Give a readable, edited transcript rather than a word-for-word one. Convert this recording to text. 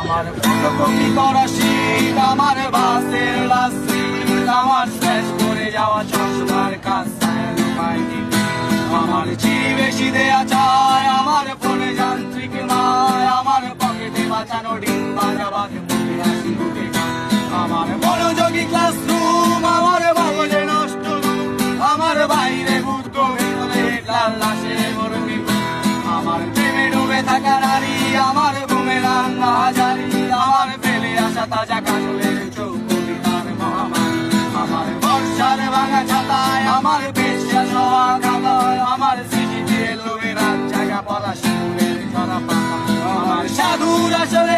আমার ফটোকপি করা শীত, আমার বাসের লাস্ট সিট, আমার শেষ করে যাওয়া চশমার কাছে আমার চেয়ে বেশি দেয়া চায়, আমার ফোনে যান্ত্রিক মায়, আমার পকেটে বাঁচানো ডিম ভাজা বাদে মুখে হাসি মুখে আমার মনোযোগী ক্লাসরুম, আমার মগজে নষ্ট আমার বাইরে বুদ্ধ ভেতরে লাল লাশে মরমি আমার প্রেমে ডুবে থাকা নারী, আমার ঘুমে রান্না হাজারি, আমার ফেলে আসা তাজা কাজলের চোখ কবিতার মহামারী, আমার বর্ষার ভাঙা ছাতায়, আমার পেশা সওয়া খাতায়, আমার স্মৃতিতে লোভে রাত জায়গা পলা শিশুরের ঝরা পাতা, আমার সাধুর আসলে